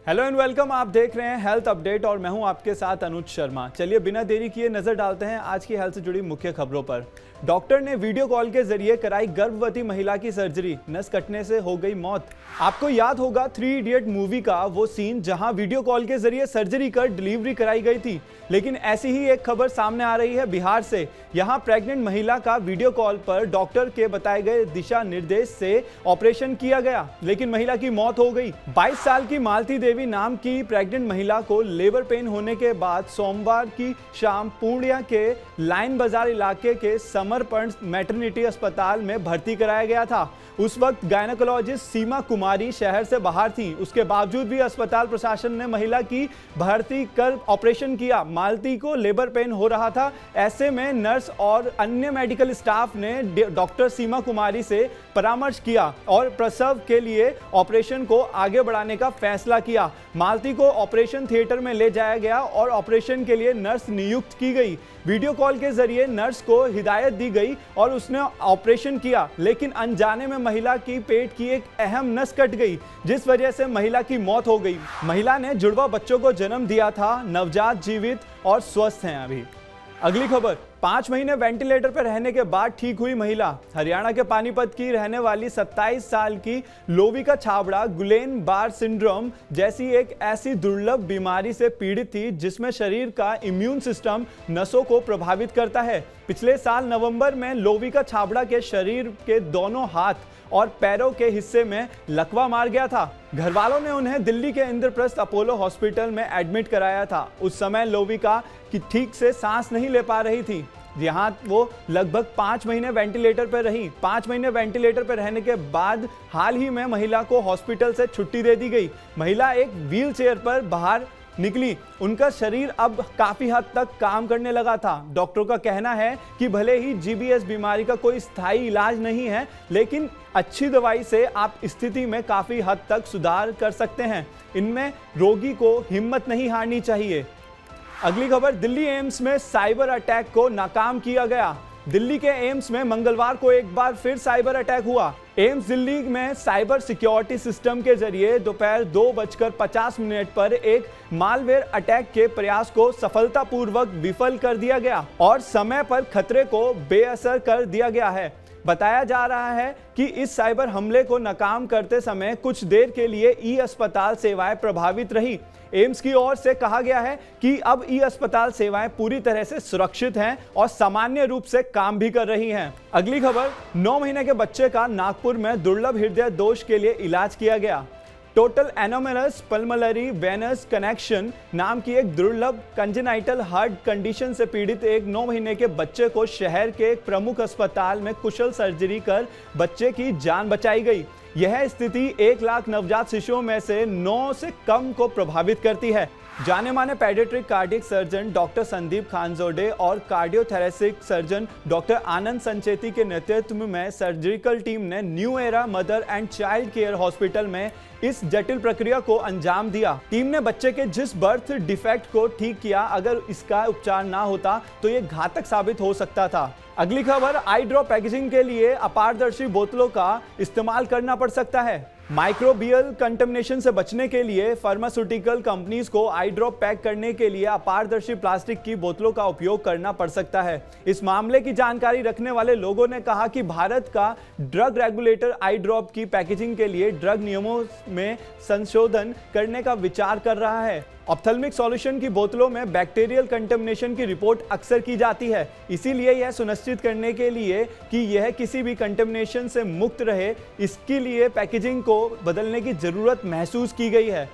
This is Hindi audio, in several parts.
Hello and welcome. आप देख रहे हैं हेल्थ अपडेट और मैं हूं आपके साथ अनुज शर्मा। चलिए बिना देरी किए नजर डालते हैं आज की हेल्थ से जुड़ी मुख्य खबरों पर। डॉक्टर ने वीडियो कॉल के जरिए कराई गर्भवती महिला की सर्जरी, नस कटने से हो गई मौत। आपको याद होगा 3 इडियट मूवी का वो सीन जहां वीडियो कॉल के जरिए सर्जरी कर डिलीवरी कराई गई थी। लेकिन ऐसी ही एक खबर सामने आ रही है बिहार से। यहां प्रेग्नेंट महिला का वीडियो कॉल पर डॉक्टर के बताए गए दिशा निर्देश से ऑपरेशन किया गया, लेकिन महिला की मौत हो गई। 22 साल की मालती देवी नाम की प्रेग्नेंट महिला को लेबर पेन होने के बाद सोमवार की शाम पूर्णिया के लाइन बाजार इलाके के समर्पण मैटरनिटी अस्पताल में भर्ती कराया गया था। उस वक्त गायनेकोलॉजिस्ट सीमा कुमारी शहर से बाहर थी। उसके बावजूद भी अस्पताल प्रशासन ने महिला की भर्ती कर ऑपरेशन किया। मालती को लेबर पेन हो रहा था। ऐसे में नर्स और अन्य मेडिकल स्टाफ ने डॉक्टर सीमा कुमारी से परामर्श किया और प्रसव के लिए ऑपरेशन को आगे बढ़ाने का फैसला किया। मालती को ऑपरेशन थिएटर में ले जाया गया और ऑपरेशन के लिए नर्स नियुक्त की गई। वीडियो कॉल के जरिए नर्स को हिदायत दी गई और उसने ऑपरेशन किया, लेकिन अनजाने में महिला की पेट की एक अहम नस कट गई, जिस वजह से महिला की मौत हो गई। महिला ने जुड़वा बच्चों को जन्म दिया था। नवजात जीवित और स्वस्थ हैं अभी। अगली खबर, 5 महीने वेंटिलेटर पर रहने के बाद ठीक हुई महिला। हरियाणा के पानीपत की रहने वाली 27 साल की लोविका छाबड़ा गुलेन बार सिंड्रोम जैसी एक ऐसी दुर्लभ बीमारी से पीड़ित थी जिसमें शरीर का इम्यून सिस्टम नसों को प्रभावित करता है। पिछले साल नवंबर में लोविका छाबड़ा के शरीर के दोनों हाथ और पैरों के हिस्से में लकवा मार गया था। घर वालों ने उन्हें दिल्ली के इंद्रप्रस्थ अपोलो हॉस्पिटल में एडमिट कराया था। उस समय लोविका की ठीक से सांस नहीं ले पा रही थी। यहाँ वो लगभग 5 महीने वेंटिलेटर पर रही। 5 महीने वेंटिलेटर पर रहने के बाद हाल ही में महिला को हॉस्पिटल से छुट्टी दे दी गई। महिला एक व्हील चेयर पर बाहर निकली। उनका शरीर अब काफी हद तक काम करने लगा था। डॉक्टरों का कहना है कि भले ही जीबीएस बीमारी का कोई स्थायी इलाज नहीं है, लेकिन अच्छी दवाई से आप स्थिति में काफी हद तक सुधार कर सकते हैं। इनमें रोगी को हिम्मत नहीं हारनी चाहिए। अगली खबर, दिल्ली एम्स में साइबर अटैक को नाकाम किया गया। दिल्ली के एम्स में मंगलवार को एक बार फिर साइबर अटैक हुआ। एम्स दिल्ली में साइबर सिक्योरिटी सिस्टम के जरिए दोपहर 2:50 पर एक मालवेयर अटैक के प्रयास को सफलतापूर्वक विफल कर दिया गया और समय पर खतरे को बेअसर कर दिया गया है। बताया जा रहा है कि इस साइबर हमले को नाकाम करते समय कुछ देर के लिए ई अस्पताल सेवाएं प्रभावित रही। एम्स की ओर से कहा गया है कि अब ई अस्पताल सेवाएं पूरी तरह से सुरक्षित हैं और सामान्य रूप से काम भी कर रही हैं। अगली खबर, 9 महीने के बच्चे का नागपुर में दुर्लभ हृदय दोष के लिए इलाज किया गया। Total anomalous pulmonary venous connection नाम की एक दुर्लभ कंजेनाइटल हार्ट कंडीशन से पीड़ित एक 9 महीने के बच्चे को शहर के एक प्रमुख अस्पताल में कुशल सर्जरी कर बच्चे की जान बचाई गई। यह स्थिति 1 लाख नवजात शिशुओं में से 9 से कम को प्रभावित करती है। जाने माने paediatric cardiac surgeon doctor Sandeep Khanjode और कार्डियोथोरेसिक सर्जन डॉक्टर आनंद संचेती के नेतृत्व में सर्जिकल टीम ने new era mother and child care hospital में इस जटिल प्रक्रिया को अंजाम दिया। टीम ने बच्चे के जिस बर्थ डिफेक्ट को ठीक किया। अगर इसका उपचार ना होता तो ये घातक साबित हो सकता था। अगली खबर, आई ड्रॉप पैकेजिंग के लिए अपारदर्शी बोतलों का इस्तेमाल करना पड़ सकता है। माइक्रोबियल कंटेमिनेशन से बचने के लिए फार्मास्यूटिकल कंपनीज को आई ड्रॉप पैक करने के लिए अपारदर्शी प्लास्टिक की बोतलों का उपयोग करना पड़ सकता है। इस मामले की जानकारी रखने वाले लोगों ने कहा कि भारत का ड्रग रेगुलेटर आई ड्रॉप की पैकेजिंग के लिए ड्रग नियमों में संशोधन करने का विचार कर रहा है। ऑप्थेल्मिक सॉल्यूशन की बोतलों में बैक्टीरियल कंटेमिनेशन की रिपोर्ट अक्सर की जाती है। इसीलिए यह सुनिश्चित करने के लिए कि यह किसी भी कंटेमिनेशन से मुक्त रहे, इसके लिए पैकेजिंग को बदलने की जरूरत महसूस की गई है।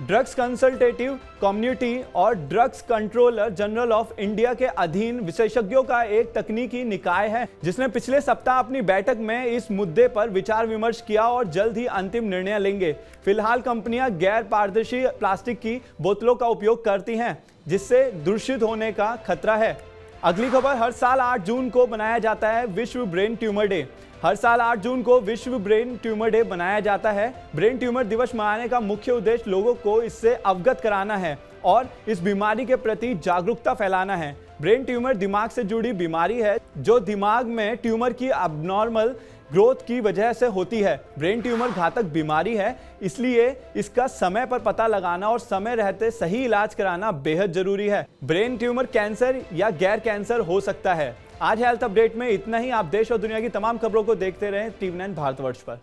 ड्रग्स कंसल्टेटिव कम्युनिटी और drugs controller general of India के अधीन विशेषज्ञों का एक तकनीकी निकाय है, जिसने पिछले सप्ताह अपनी बैठक में इस मुद्दे पर विचार विमर्श किया और जल्द ही अंतिम निर्णय लेंगे। फिलहाल कंपनियां गैर पारदर्शी प्लास्टिक की बोतलों का उपयोग करती हैं, जिससे दूषित होने का खतरा है। अगली खबर, हर साल 8 जून को मनाया जाता है विश्व ब्रेन ट्यूमर डे। हर साल 8 जून को विश्व ब्रेन ट्यूमर डे मनाया जाता है। ब्रेन ट्यूमर दिवस मनाने का मुख्य उद्देश्य लोगों को इससे अवगत कराना है और इस बीमारी के प्रति जागरूकता फैलाना है। ब्रेन ट्यूमर दिमाग से जुड़ी बीमारी है जो दिमाग में ट्यूमर की अबनॉर्मल ग्रोथ की वजह से होती है। ब्रेन ट्यूमर घातक बीमारी है, इसलिए इसका समय पर पता लगाना और समय रहते सही इलाज कराना बेहद जरूरी है। ब्रेन ट्यूमर कैंसर या गैर कैंसर हो सकता है। आज हेल्थ अपडेट में इतना ही। आप देश और दुनिया की तमाम खबरों को देखते रहें टीवी 9 भारतवर्ष पर।